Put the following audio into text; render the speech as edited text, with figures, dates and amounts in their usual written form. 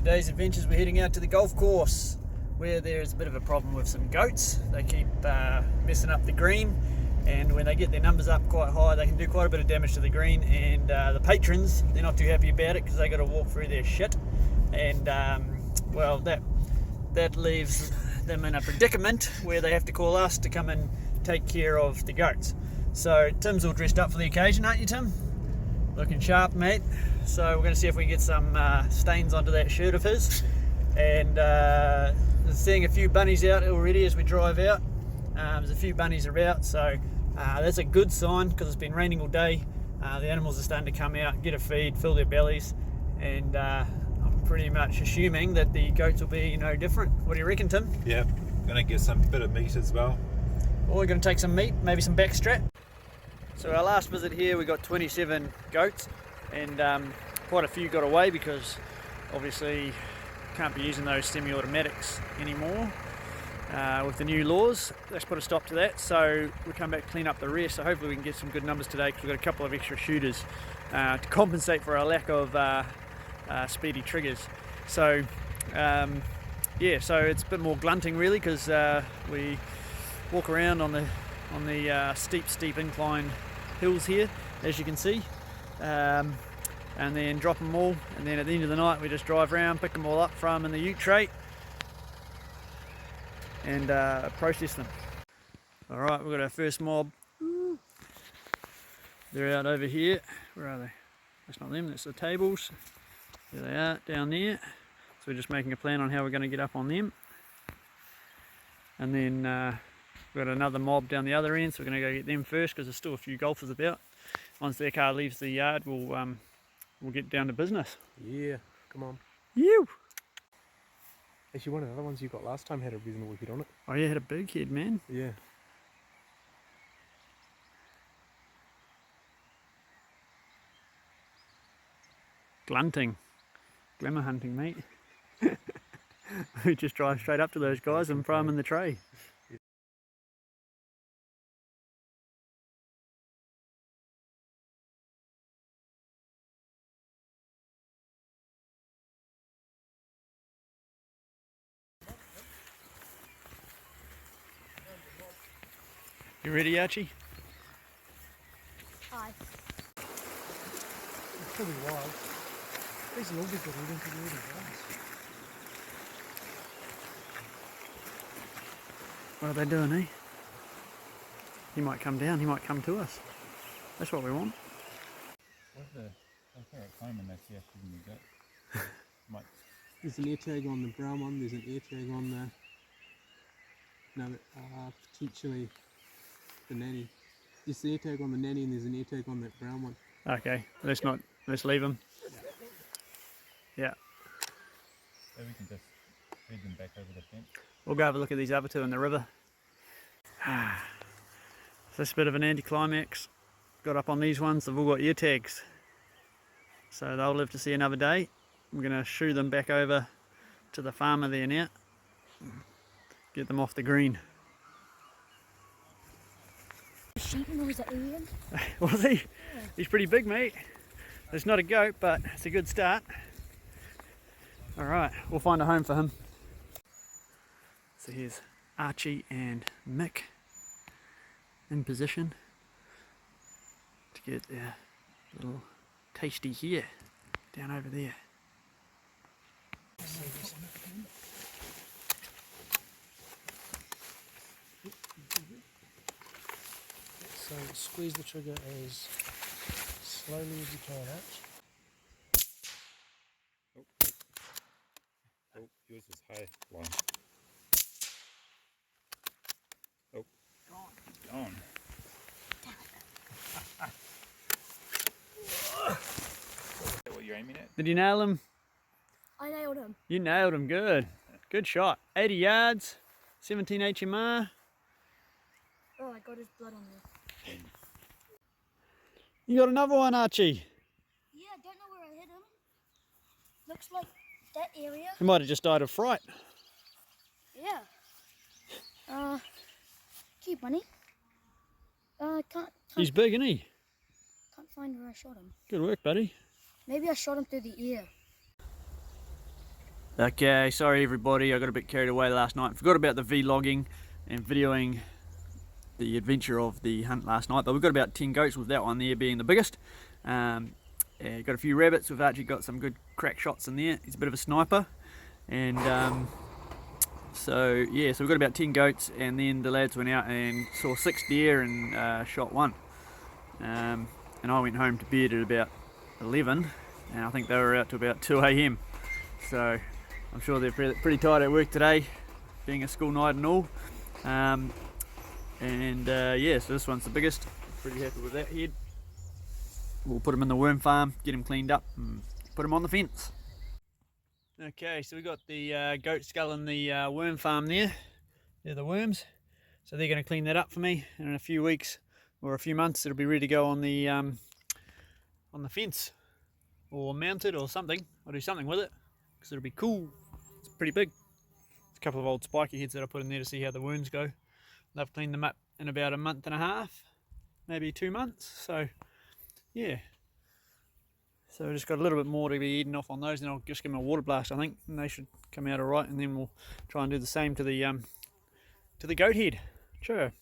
Today's adventures, we're heading out to the golf course where there's a bit of a problem with some goats. They keep messing up the green, and when they get their numbers up quite high they can do quite a bit of damage to the green, and the patrons, they're not too happy about it because they got to walk through their shit, and well, that leaves them in a predicament where they have to call us to come and take care of the goats. So Tim's all dressed up for the occasion, aren't you, Tim? Looking sharp, mate. So we're going to see if we can get some stains onto that shirt of his, and seeing a few bunnies out already as we drive out. There's a few bunnies about, so that's a good sign because it's been raining all day. The animals are starting to come out, get a feed, fill their bellies, and I'm pretty much assuming that the goats will be no different. What do you reckon, Tim? Yeah, gonna get some bit of meat as well. Or we're going to take some meat, maybe some backstrap. So our last visit here we got 27 goats, and quite a few got away because obviously can't be using those semi-automatics anymore with the new laws. Let's put a stop to that, so we'll come back, clean up the rest. So hopefully we can get some good numbers today because we've got a couple of extra shooters to compensate for our lack of speedy triggers. So yeah, so it's a bit more glunting really, because we walk around on the steep incline hills here, as you can see, and then drop them all, and then at the end of the night we just drive around, pick them all up from in the ute tray and process them. Alright, we've got our first mob. They're out over here. Where are they? That's not them, that's the tables. There they are, down there. So we're just making a plan on how we're going to get up on them. And then we've got another mob down the other end, so we're going to go get them first because there's still a few golfers about. Once their car leaves the yard, we'll get down to business. Yeah, come on. You. Actually, one of the other ones you got last time had a reasonable hit on it. Oh yeah, had a big head, man. Yeah. Glunting. Glamour hunting, mate. We just drive straight up to those guys and throw them in the tray. You ready, Archie? Aye. It's probably wild. There's a little bit of reading to the guys. What are they doing, eh? He might come down, he might come to us. That's what we want. What's the climbing that's here shooting the goat? Might. There's an air tag on the brown one, there's an air tag on the potentially the nanny. There's the air tag on the nanny and there's an air tag on that brown one. Okay, let's leave them. Yeah. So we can just feed them back over the fence. We'll go have a look at these other two in the river. So this bit of an anticlimax. Got up on these ones, they've all got ear tags. So they'll live to see another day. I'm going to shoo them back over to the farmer there now. Get them off the green. Sheep was at Ian. Was he? Yeah. He's pretty big, mate. It's not a goat, but it's a good start. Alright, we'll find a home for him. So here's Archie and Mick in position to get their little tasty here down over there. So squeeze the trigger as slowly as you can out. Oh, yours was high. One. Oh, gone. Is that what you're aiming at? Did you nail him? I nailed him. You nailed him, good. Good shot. 80 yards, 17 HMR. Oh, I got his blood on there. You got another one, Archie. Yeah, I don't know where I hit him. Looks like that area. He might have just died of fright. Yeah. Cute bunny. Can't He's big, isn't he? Can't find where I shot him. Good work, buddy. Maybe I shot him through the ear. Okay, sorry everybody, I got a bit carried away last night. Forgot about the vlogging and videoing the adventure of the hunt last night, but we've got about 10 goats, with that one there being the biggest. Yeah, got a few rabbits. We've actually got some good crack shots in there. He's a bit of a sniper. And so yeah, so we've got about 10 goats, and then the lads went out and saw 6 deer and shot one. And I went home to bed at about 11, and I think they were out to about 2 a.m. So I'm sure they're pretty tired at work today, being a school night and all. Yeah, so this one's the biggest. Pretty happy with that head. We'll put him in the worm farm, get him cleaned up, and put him on the fence. Okay, so we got the goat skull in the worm farm there. They're the worms. So they're going to clean that up for me, and in a few weeks or a few months it'll be ready to go on the fence, or mounted or something. I'll do something with it because it'll be cool. It's pretty big. There's a couple of old spiky heads that I put in there to see how the worms go. They've cleaned them up in about a month and a half, maybe 2 months. So yeah. So I just got a little bit more to be eaten off on those, and I'll just give them a water blast, I think, and they should come out alright, and then we'll try and do the same to the goat head. Sure.